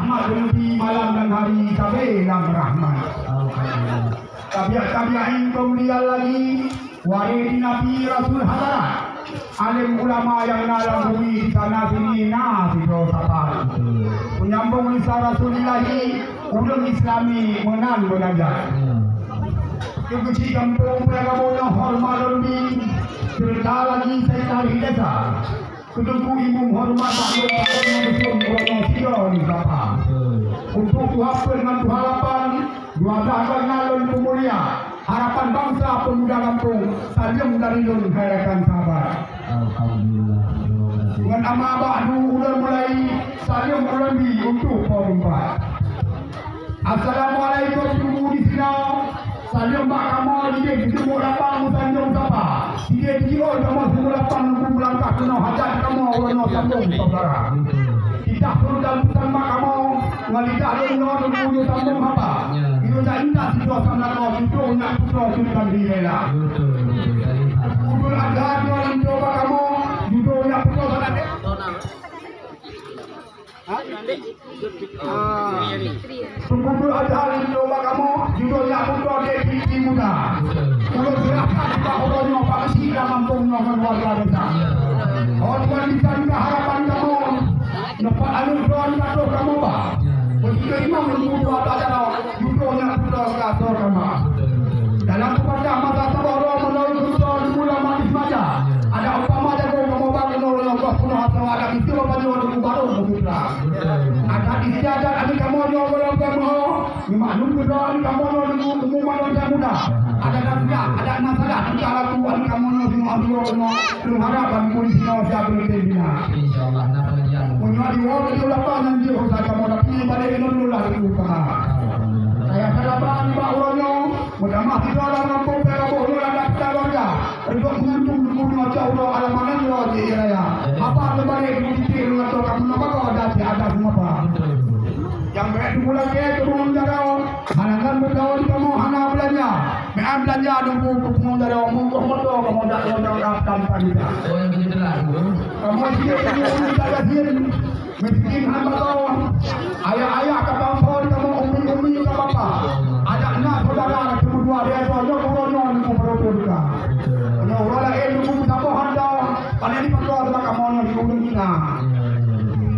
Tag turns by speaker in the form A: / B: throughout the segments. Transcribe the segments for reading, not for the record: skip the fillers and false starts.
A: rahmat berhenti malam dan hari kabelah rahmat. Tabiat-tabiatin kemudian lagi waris Nabi Rasul Hadarat, alim ulama yang dalam bumi di sana sini nasi protapar menyambung lisan Rasulillahi ulung Islami menan mengajar kekecil kampung peragamono hormat lebih cerita lagi saya cari desa kedua ibu hormat tak bersum orang sida di sana untuk Tuhan dengan harapan dua dahaga nalun pemulia harapan bangsa pemuda kampung salim dari lun harapan sahabat. Alhamdulillah. Dengan nama ba'du udah mulai salim ulangi untuk forum 4. Assalamualaikum ibu di sini. Salim bak kamu dia ketemu lapang sanjung sapa. Dia kira kamu semua lapang nunggu langkah kena hajat kamu orang sambung saudara. Kita perlu dalam pesan mak kamu ngalidah leno nunggu sambung apa. Itu dah indah situasi nak itu nak putra sudah direla. Betul ada orang coba kamu juga nak putra sana dek. Betul ada orang coba kamu juga nak putra dek di muda. Kalau silakan kita orangnya pasti dalam kampungnya keluarga desa. Orang di sana harapan kamu dapat alur doa kata kamu pak. Begitu imam menunggu apa cara juga nak putra kasar kamu. Dalam kepada masa sabara melalui putra di bulan manis maja. Ada umpama jago kamu bangun orang Allah punya atau ada itu apa juga untuk baru putra. Ada istiadat ada kamu yang orang kamu. Maklum putra kamu nunggu umum orang muda. Ada nasihat, ada masalah antara tuan kamu semua Allah belum harapan pun semua siapa berbina. Insyaallah nak yang punya di orang itu lapangan dia usah kamu tapi balik dulu lah itu pak. Saya harapan pak orangnya mudah masih dalam kampung perabot orang ada keluarga. Untuk menguntung dulu macam orang alamanan dia di raya. Apa balik dikit dengan kamu apa kau ada semua pak. Yang baik dimulai ke turun darah. Hanakan bergaul kamu hana belanja. Mean belanja nunggu kupung darah mungkuk motor kamu dak daftar kita. Oh yang begitu lah. Kamu siap tak yakin. Miskin hamba kau. Ayah-ayah ke bangsa kamu umi-umi ke bapa. Ada anak saudara cuma dua dia saja corona nunggu berdoa. Ada orang lain nunggu sabo handa. Paling di pasar sama kamu nunggu kita.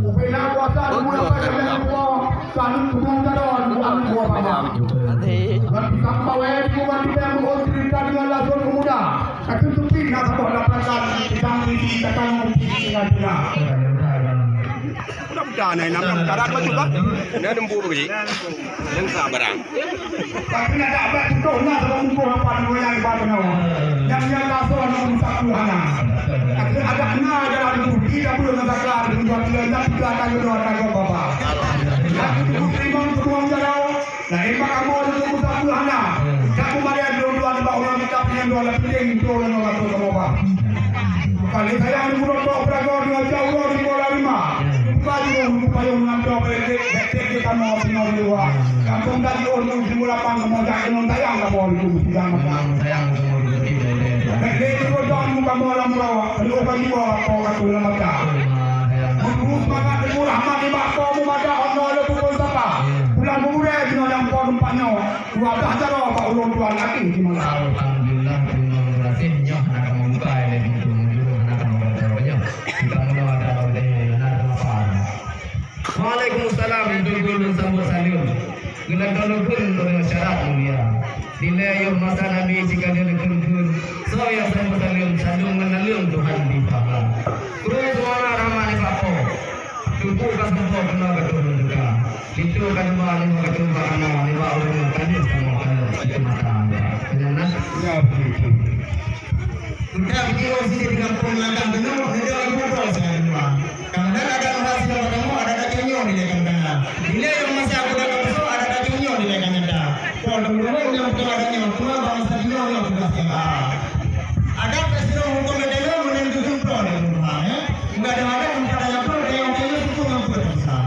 A: Upena kuasa nunggu apa yang saling hubung darah bukan buah apa. Nanti sampai wajib bukan kita yang cerita dengan langsung pemuda. Tapi tupi nak sebuah laporan kita mesti akan dengan dia. Mudah-mudahan nak cara apa juga? Dia nembu begini. Dan sabarang. Tapi nak dapat itu nak sebab buku apa yang baru yang langsung nak satu hana. Ada anak dalam itu tidak perlu nak kelar dengan dia tidak akan berdoa bapa. Aku terima semua jauh. Nah, ini kamu ada satu hana. Kamu mari ada dua orang kita punya dua penting itu orang kamu apa. Kali saya ada beberapa operator dengan jauh di bola 5. Kamu payung ngambil berdek kamu punya dua. Kampung dari orang di bola pang kamu jangan tayang kamu itu jangan tayang kamu itu. Berdek itu jangan kamu dalam rawa. Lu bagi bawa kau kat dalam mata. Terus makan murah mati bapa mu ada ono le pukul sapa. Bulan muda dino yang pon empatnya. Dua dah cara apa ulun tuan lagi di mana. Alhamdulillah terima kasih nyoh nak membuka le itu dulu nak membuka. Kita mau ada oleh nak apa. Waalaikumsalam dulu sambut salam. Gelar pun oleh syarat dunia. Nilai yang masa Nabi jika dia lekun so yang sambut salam sandung menalung Tuhan di paham. Terus mana ramai bapa. Tubuh kan semua kena betul juga. Itu kan mana betul mana lima orang tadi semua itu mata. Kenapa? Ya begitu. Kita bikin sini di kampung Langkang Benau, ada orang muda semua. Karena ada orang sudah ketemu, ada kacungnya di lekang tengah. Bila yang masih aku dah ketemu, ada kacungnya di lekang tengah. Kalau dulu yang betul adanya, semua bangsa dia yang sudah siap. Ada presiden hukum negara menentukan pro di rumah, ya. Enggak ada yang yang pro yang kaya itu ngampun bisa.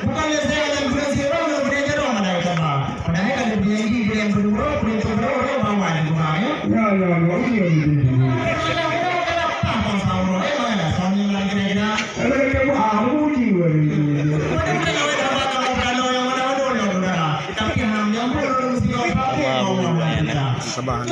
A: Bukan saya yang berhasil orang belajar orang ada itu mah. Padahal kan dia yang berdua, orang bawa di rumah, ya. Ya. Apa sahaja, mana soalnya lagi ada. Ada yang mau jiwa.
B: Sabah.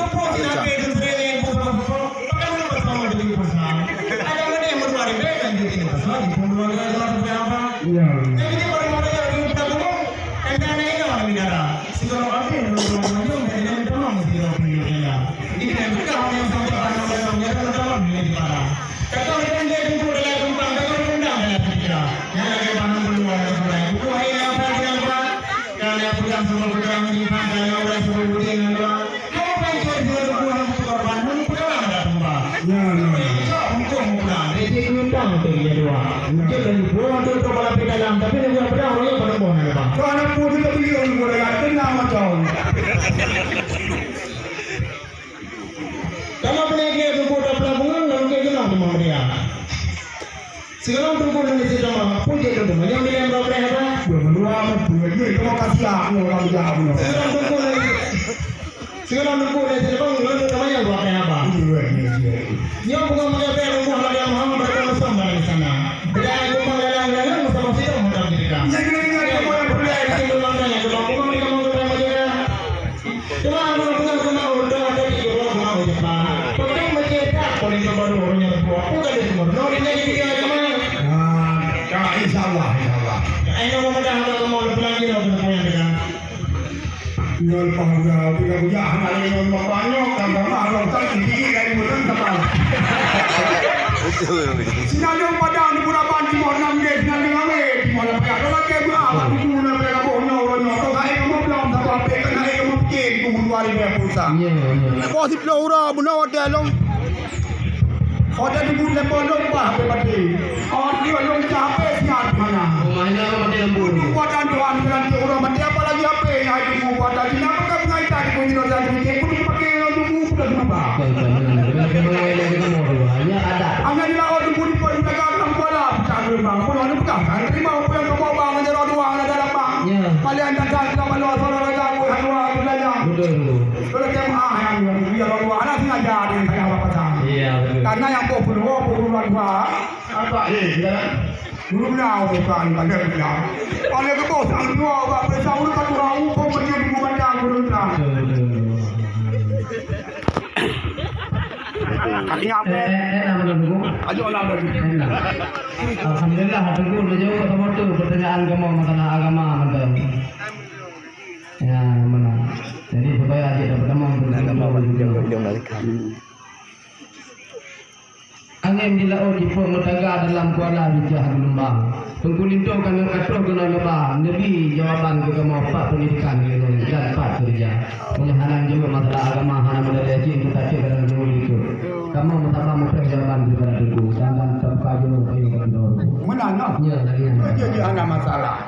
C: Sekarang tunggu dulu di sana. Puji tu, yang dia yang berapa apa?
A: Dua itu mau kasih aku orang jauh.
C: Sekarang tunggu di sana. Lalu namanya berapa apa? Yang bukan mereka yang rumah lagi yang mahal mereka bersama di sana. Tidak ada rumah lain bersama kita mudah kita.
A: Yang yang mau yang boleh
C: itu langkahnya. Kalau bukan mereka mau berapa aja. Cuma bukan udah ada di luar rumah Jepang. Tapi mereka paling baru orangnya buat. Bukan di semua. Nolnya dia cuma.
A: Insyaallah.
C: Ayo memudah mau pelagi lo yang dekat.
A: Nyol pangga tiga punya anak yang bapaknya tambah malam tak tinggi dari mulut teman. Sinanya pada ni pura bandi mau nam dia sinanya ngame di mana pergi. Kalau ke gua apa tu guna mereka bohnya orangnya. Kalau saya mau belum tak apa kena saya mau pergi di luar ini pulsa. Kau si pelura benda ada long. Ada di bulan pondok bah berpati. Orang dia long capek siap mana.
C: Mana mati lembu.
A: Buatan doan nanti orang mati apa lagi apa yang ada di buatan ini apa kau mengaita di punya dosa ini pun pakai lembu sudah apa? Anda di laut di budi pun kita akan bola cakap bang. Pun anda bukan kan terima apa yang kau bawa menjadi doang ada dalam. Kalian datang ke malu orang orang aku hanwa belajar. Kalau jemaah yang dia orang anak sengaja dengan saya apa pasang. Karena yang popular apa belum tahu bukan ada bilang. Oleh itu sang dua apa pesawat kan orang pun menjadi memandang belum tahu. Kalinya apa? Ayo lah lagi.
C: Alhamdulillah tunggu jauh ketemu tu pertanyaan kamu masalah agama mantan. Ya mana. Jadi supaya adik dapat ketemu agama dia mereka. Angin di laut jipung metaga dalam kuala bijah lembang. Pengkulinto kami katur guna lebah. Nabi jawaban ke kamu 4 pendidikan dan 4 kerja. Penyahanan juga masalah agama hana berdaya kita cek dalam jauh itu. Kamu mentapa mudah jawaban kepada tuku. Dan terbuka jauh kayu kendor.
A: Menang lah.
C: Ya,
A: jadi anak masalah.